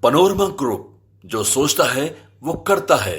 Panorama group, जो सोचता है वो करता है।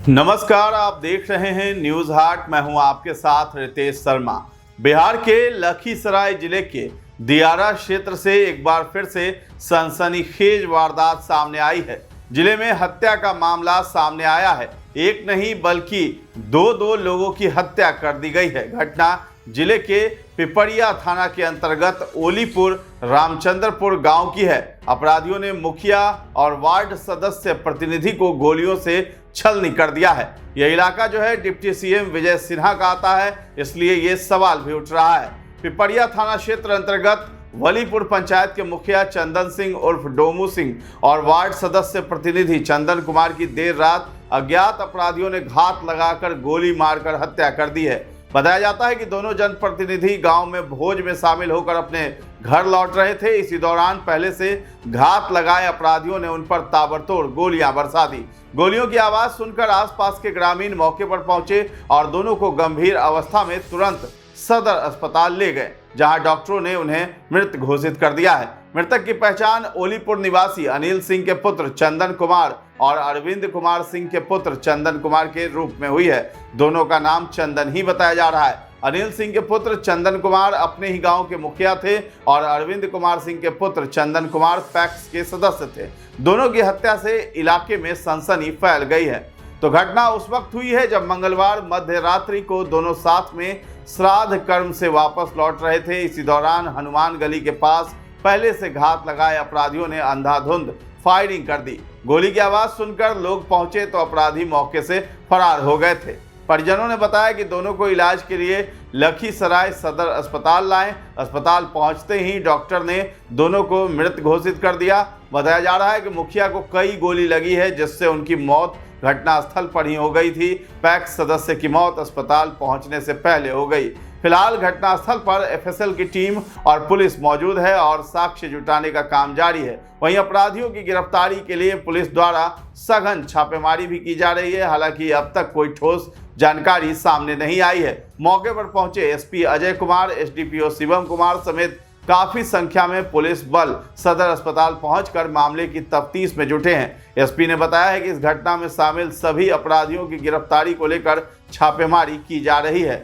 नमस्कार, आप देख रहे हैं न्यूज हाट। मैं हूं आपके साथ रितेश शर्मा। बिहार के लखीसराय जिले के दियारा क्षेत्र से एक बार फिर से सनसनीखेज वारदात सामने आई है। जिले में हत्या का मामला सामने आया है। एक नहीं बल्कि दो लोगों की हत्या कर दी गई है। घटना जिले के पिपरिया थाना के अंतर्गत ओलीपुर रामचंद्रपुर गांव की है। अपराधियों ने मुखिया और वार्ड सदस्य प्रतिनिधि को गोलियों से छलनी कर दिया है। यह इलाका जो है डिप्टी सीएम विजय सिन्हा का आता है, इसलिए ये सवाल भी उठ रहा है। पिपरिया थाना क्षेत्र अंतर्गत वलीपुर पंचायत के मुखिया चंदन सिंह उर्फ डोमू सिंह और वार्ड सदस्य प्रतिनिधि चंदन कुमार की देर रात अज्ञात अपराधियों ने घात लगाकर गोली मारकर हत्या कर दी है। बताया जाता है कि दोनों जनप्रतिनिधि गांव में भोज में शामिल होकर अपने घर लौट रहे थे। इसी दौरान पहले से घात लगाए अपराधियों ने उन पर ताबड़तोड़ गोलियां बरसा दी। गोलियों की आवाज सुनकर आसपास के ग्रामीण मौके पर पहुंचे और दोनों को गंभीर अवस्था में तुरंत सदर अस्पताल ले गए, जहां डॉक्टरों ने उन्हें मृत घोषित कर दिया है। मृतक की पहचान ओलीपुर निवासी अनिल सिंह के पुत्र चंदन कुमार और अरविंद कुमार सिंह के पुत्र चंदन कुमार के रूप में हुई है। दोनों का नाम चंदन ही बताया जा रहा है। अनिल सिंह के पुत्र चंदन कुमार अपने ही गांव के मुखिया थे और अरविंद कुमार सिंह के पुत्र चंदन कुमार पैक्स के सदस्य थे। दोनों की हत्या से इलाके में सनसनी फैल गई है। तो घटना उस वक्त हुई है जब मंगलवार मध्य रात्रि को दोनों साथ में श्राद्ध कर्म से वापस लौट रहे थे। इसी दौरान हनुमान गली के पास पहले से घात लगाए अपराधियों ने अंधाधुंध फायरिंग कर दी। गोली की आवाज सुनकर लोग पहुंचे तो अपराधी मौके से फरार हो गए थे। परिजनों ने बताया कि दोनों को इलाज के लिए लखीसराय सदर अस्पताल लाए। अस्पताल पहुंचते ही डॉक्टर ने दोनों को मृत घोषित कर दिया। बताया जा रहा है कि मुखिया को कई गोली लगी है, जिससे उनकी मौत घटनास्थल पर ही हो गई थी। पैक्स सदस्य की मौत अस्पताल पहुंचने से पहले हो गई। फिलहाल घटनास्थल पर एफएसएल की टीम और पुलिस मौजूद है और साक्ष्य जुटाने का काम जारी है। वहीं अपराधियों की गिरफ्तारी के लिए पुलिस द्वारा सघन छापेमारी भी की जा रही है। हालांकि अब तक कोई ठोस जानकारी सामने नहीं आई है। मौके पर पहुंचे एसपी अजय कुमार, एसडीपीओ शिवम कुमार समेत काफी संख्या में पुलिस बल सदर अस्पताल पहुंचकर मामले की तफ्तीश में जुटे हैं। एसपी ने बताया है कि इस घटना में शामिल सभी अपराधियों की गिरफ्तारी को लेकर छापेमारी की जा रही है।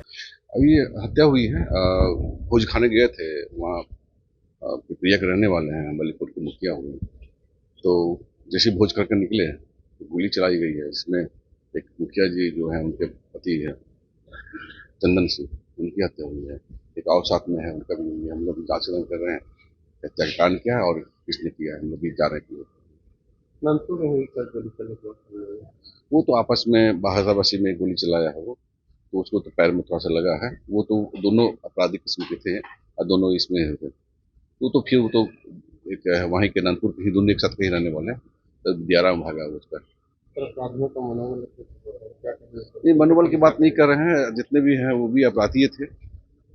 अभी हत्या हुई है। भोज खाने गए थे, वहाँ पिपरिया के रहने वाले हैं, वलीपुर के मुखिया हुए। तो जैसे भोज करके निकले तो गोली चलाई गई है। इसमें एक मुखिया जी जो है उनके पति है चंदन सिंह, उनकी हत्या हुई है। एक और साथ में है, उनका भी हुई है। हम लोग जांच कर रहे हैं हत्या का कारण क्या है और किसने किया है। हम लोग भी जा रहे हैं। वो तो आपस में बहादुरबाजी में गोली चलाया है वो, तो उसको तो पैर में थोड़ा सा लगा है। वो तो दोनों अपराधी किस्म के थे और दोनों इसमें है। तो फिर वो तो एक वहीं के नानपुर के ही दोनों एक साथ कहीं रहने वाले हैं। तो दियारा में भागा उसका। ये मनोबल की बात नहीं कर रहे हैं। जितने भी हैं वो भी अपराधी थे,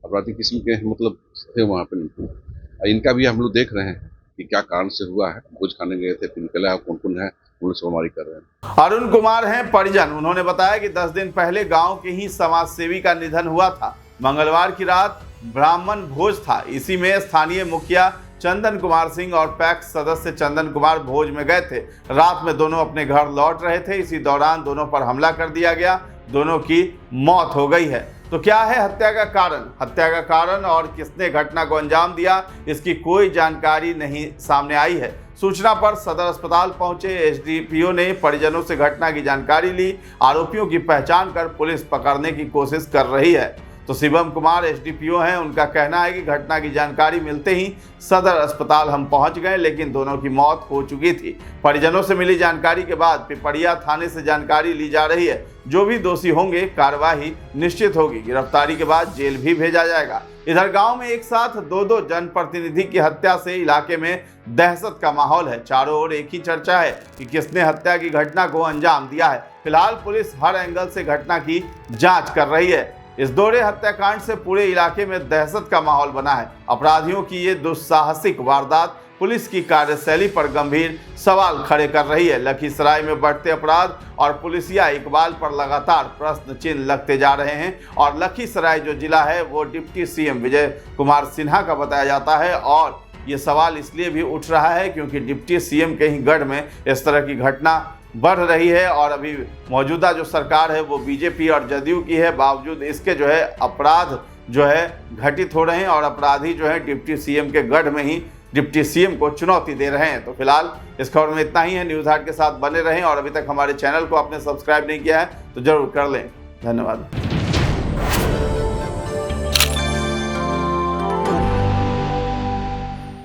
अपराधी किस्म के मतलब थे वहाँ पे। इनका भी हम लोग देख रहे हैं कि क्या कारण से हुआ है। भोज खाने गए थे, फिर निकला है, कौन कौन है वो छापेमारी कर रहे हैं। अरुण कुमार हैं परिजन। उन्होंने बताया कि 10 दिन पहले गांव के ही समाज सेवी का निधन हुआ था। मंगलवार की रात ब्राह्मण भोज था। इसी में स्थानीय मुखिया चंदन कुमार सिंह और पैक्स सदस्य चंदन कुमार भोज में गए थे। रात में दोनों अपने घर लौट रहे थे। इसी दौरान दोनों पर हमला कर दिया गया। दोनों की मौत हो गई है। तो क्या है हत्या का कारण? हत्या का कारण और किसने घटना को अंजाम दिया, इसकी कोई जानकारी नहीं सामने आई है। सूचना पर सदर अस्पताल पहुंचे एसडीपीओ ने परिजनों से घटना की जानकारी ली। आरोपियों की पहचान कर पुलिस पकड़ने की कोशिश कर रही है। तो शिवम कुमार एसडीपीओ हैं, उनका कहना है कि घटना की जानकारी मिलते ही सदर अस्पताल हम पहुंच गए, लेकिन दोनों की मौत हो चुकी थी। परिजनों से मिली जानकारी के बाद पिपरिया थाने से जानकारी ली जा रही है। जो भी दोषी होंगे कार्रवाई निश्चित होगी। गिरफ्तारी के बाद जेल भी भेजा जाएगा। इधर गांव में एक साथ दो जनप्रतिनिधि की हत्या से इलाके में दहशत का माहौल है। चारों ओर एक ही चर्चा है कि किसने हत्या की घटना को अंजाम दिया है। फिलहाल पुलिस हर एंगल से घटना की जांच कर रही है। इस दोहरे हत्याकांड से पूरे इलाके में दहशत का माहौल बना है। अपराधियों की ये दुस्साहसिक वारदात पुलिस की कार्यशैली पर गंभीर सवाल खड़े कर रही है। लखीसराय में बढ़ते अपराध और पुलिसिया इकबाल पर लगातार प्रश्न चिन्ह लगते जा रहे हैं और लखीसराय जो जिला है वो डिप्टी सीएम विजय कुमार सिन्हा का बताया जाता है और ये सवाल इसलिए भी उठ रहा है क्योंकि डिप्टी सीएम के ही गढ़ में इस तरह की घटना बढ़ रही है और अभी मौजूदा जो सरकार है वो बीजेपी और जदयू की है। बावजूद इसके जो है अपराध जो है घटित हो रहे हैं और अपराधी जो है डिप्टी सीएम के गढ़ में ही डिप्टी सीएम को चुनौती दे रहे हैं। तो फिलहाल इस खबर में इतना ही है। न्यूज़ हाट के साथ बने रहें और अभी तक हमारे चैनल को आपने सब्सक्राइब नहीं किया है तो जरूर कर लें। धन्यवाद।